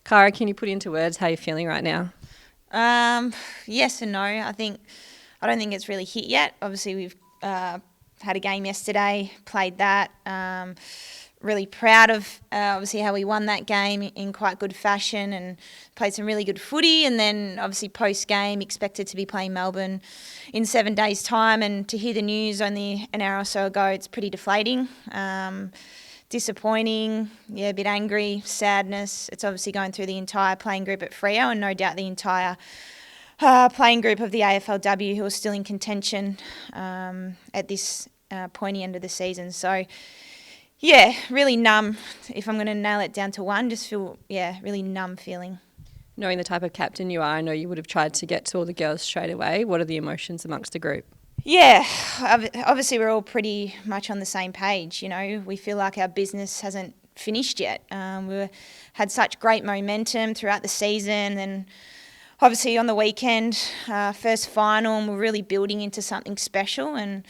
Cara, can you put into words how you're feeling right now? Yes and no. I don't think it's really hit yet. Obviously, we've had a game yesterday, played that. Really proud of obviously how we won that game in quite good fashion and played some really good footy. And then obviously post game expected to be playing Melbourne in 7 days' time. And to hear the news only an hour or so ago, it's pretty deflating. Disappointing, yeah, a bit angry, sadness. It's obviously going through the entire playing group at Freo and no doubt the entire playing group of the AFLW who are still in contention at this pointy end of the season. So, yeah, really numb. If I'm going to nail it down to one, just feel, really numb feeling. Knowing the type of captain you are, I know you would have tried to get to all the girls straight away. What are the emotions amongst the group? Yeah, obviously we're all pretty much on the same page. You know, we feel like our business hasn't finished yet. We had such great momentum throughout the season, and obviously on the weekend, first final, and we're really building into something special. And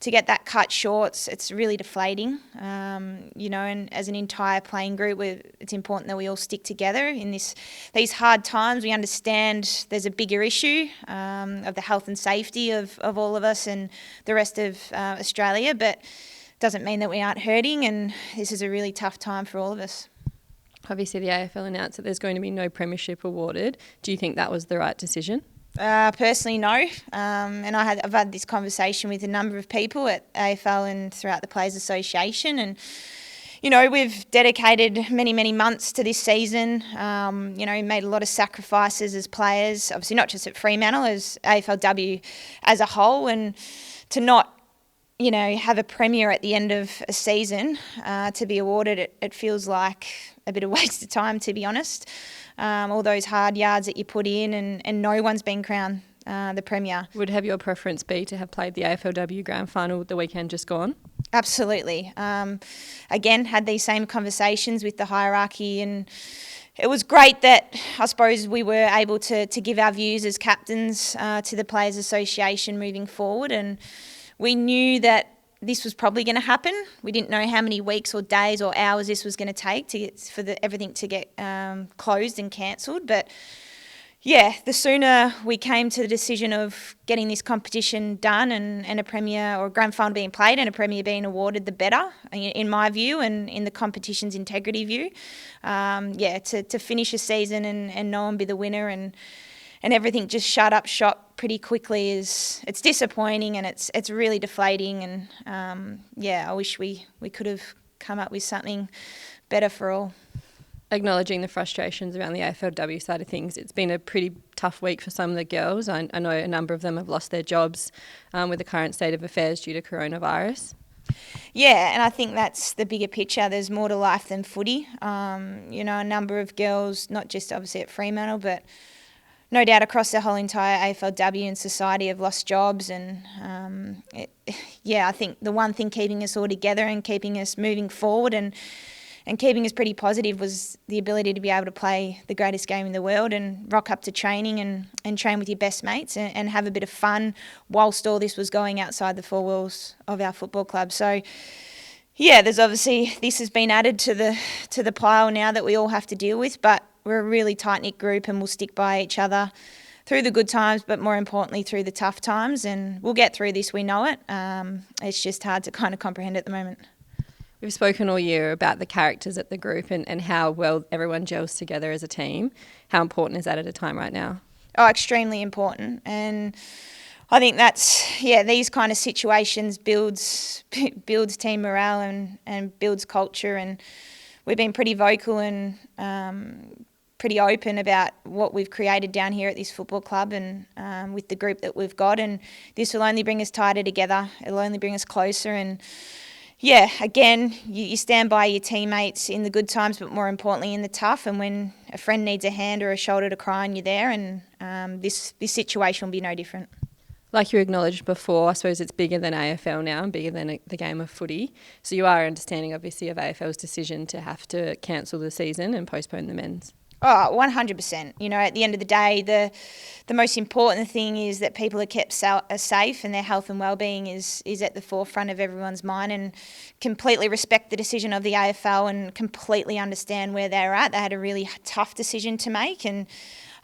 to get that cut short, it's really deflating. And as an entire playing group, it's important that we all stick together in these hard times. We understand there's a bigger issue of the health and safety of all of us and the rest of Australia, but it doesn't mean that we aren't hurting, and this is a really tough time for all of us. Obviously, the AFL announced that there's going to be no premiership awarded. Do you think that was the right decision? Personally, no. And I've had this conversation with a number of people at AFL and throughout the Players Association. And, we've dedicated many, many months to this season. Made a lot of sacrifices as players, obviously not just at Fremantle, as AFLW as a whole. And to not, have a premier at the end of a season to be awarded, it feels like a bit of a waste of time, to be honest. All those hard yards that you put in and no one's been crowned the premier. Would have your preference be to have played the AFLW Grand Final the weekend just gone? Absolutely. Again, had these same conversations with the hierarchy, and it was great that I suppose we were able to give our views as captains to the Players Association moving forward, and we knew that this was probably going to happen. We didn't know how many weeks or days or hours this was going to take for everything to get closed and cancelled. But yeah, the sooner we came to the decision of getting this competition done and a premier or a grand final being played and a premier being awarded, the better, in my view and in the competition's integrity view. To finish a season and no one be the winner and everything just shut up shop pretty quickly it's disappointing, and it's really deflating, and I wish we could have come up with something better for all. Acknowledging the frustrations around the AFLW side of things, it's been a pretty tough week for some of the girls. I know a number of them have lost their jobs with the current state of affairs due to coronavirus. Yeah, and I think that's the bigger picture. There's more to life than footy. A number of girls, not just obviously at Fremantle, but no doubt across the whole entire AFLW and society have lost jobs. And I think the one thing keeping us all together and keeping us moving forward and keeping us pretty positive was the ability to be able to play the greatest game in the world and rock up to training and train with your best mates and have a bit of fun whilst all this was going outside the four walls of our football club. So, there's obviously, this has been added to the pile now that we all have to deal with, but we're a really tight-knit group and we'll stick by each other through the good times, but more importantly through the tough times, and we'll get through this, we know it. It's just hard to kind of comprehend at the moment. We've spoken all year about the characters at the group and how well everyone gels together as a team. How important is that at a time right now? Oh, extremely important. And I think that's, these kind of situations builds team morale and builds culture. And we've been pretty vocal and pretty open about what we've created down here at this football club and with the group that we've got. And this will only bring us tighter together. It'll only bring us closer. And again, you stand by your teammates in the good times, but more importantly in the tough. And when a friend needs a hand or a shoulder to cry on, you're there. And this situation will be no different. Like you acknowledged before, I suppose it's bigger than AFL now and bigger than the game of footy. So you are understanding, obviously, of AFL's decision to have to cancel the season and postpone the men's. Oh, 100%. You know, at the end of the day, the most important thing is that people are kept safe and their health and well-being is at the forefront of everyone's mind, and completely respect the decision of the AFL and completely understand where they're at. They had a really tough decision to make, and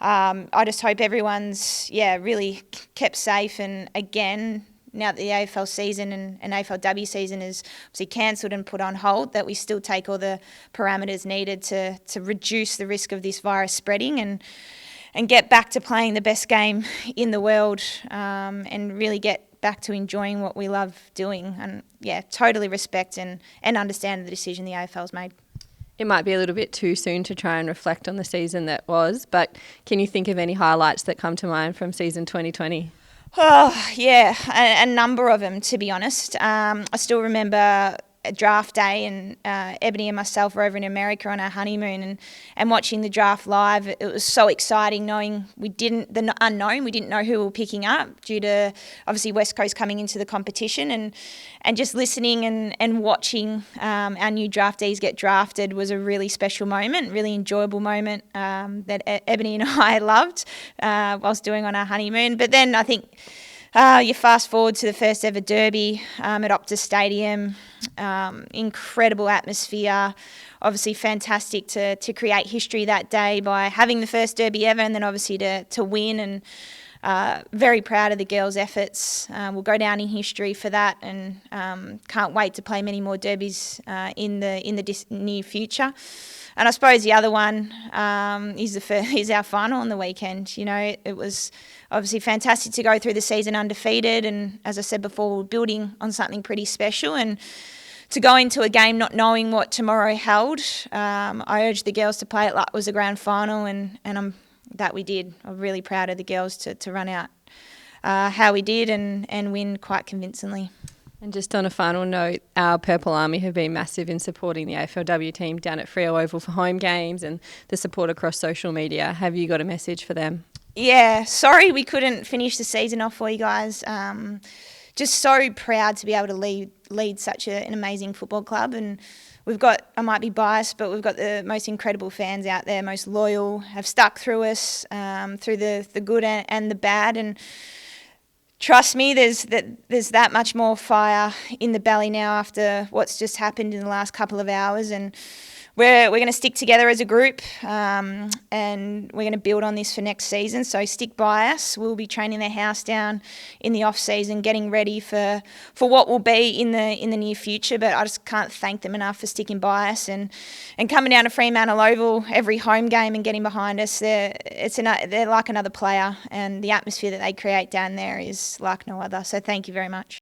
I just hope everyone's, really kept safe. And again, now that the AFL season and AFLW season is obviously cancelled and put on hold, that we still take all the parameters needed to reduce the risk of this virus spreading and get back to playing the best game in the world, and really get back to enjoying what we love doing. And totally respect and understand the decision the AFL's made. It might be a little bit too soon to try and reflect on the season that was, but can you think of any highlights that come to mind from season 2020? Oh, yeah, a number of them, to be honest. I still remember a draft day, and Ebony and myself were over in America on our honeymoon and watching the draft live. It was so exciting, knowing the unknown. We didn't know who we were picking up due to obviously West Coast coming into the competition, and just listening and watching our new draftees get drafted was a really special moment, really enjoyable moment that Ebony and I loved whilst doing on our honeymoon. But then I think you fast forward to the first ever derby at Optus Stadium. Incredible atmosphere, obviously fantastic to create history that day by having the first derby ever, and then obviously to win, and very proud of the girls' efforts. We'll go down in history for that, and can't wait to play many more derbies in the near future. And I suppose the other one is our final on the weekend. You know, it was obviously fantastic to go through the season undefeated, and as I said before, we're building on something pretty special, and to go into a game not knowing what tomorrow held, I urged the girls to play it like it was a grand final, and that we did. I'm really proud of the girls to run out how we did and win quite convincingly. And just on a final note, our Purple Army have been massive in supporting the AFLW team down at Freo Oval for home games and the support across social media. Have you got a message for them? Yeah, sorry we couldn't finish the season off for you guys. Just so proud to be able to lead such an amazing football club, and we've got, I might be biased, but we've got the most incredible fans out there, most loyal, have stuck through us through the good and the bad, and trust me, there's that much more fire in the belly now after what's just happened in the last couple of hours, and we're going to stick together as a group, and we're going to build on this for next season. So stick by us. We'll be training their house down in the off season, getting ready for what will be in the near future. But I just can't thank them enough for sticking by us and coming down to Fremantle Oval every home game and getting behind us. They're like another player, and the atmosphere that they create down there is like no other. So thank you very much.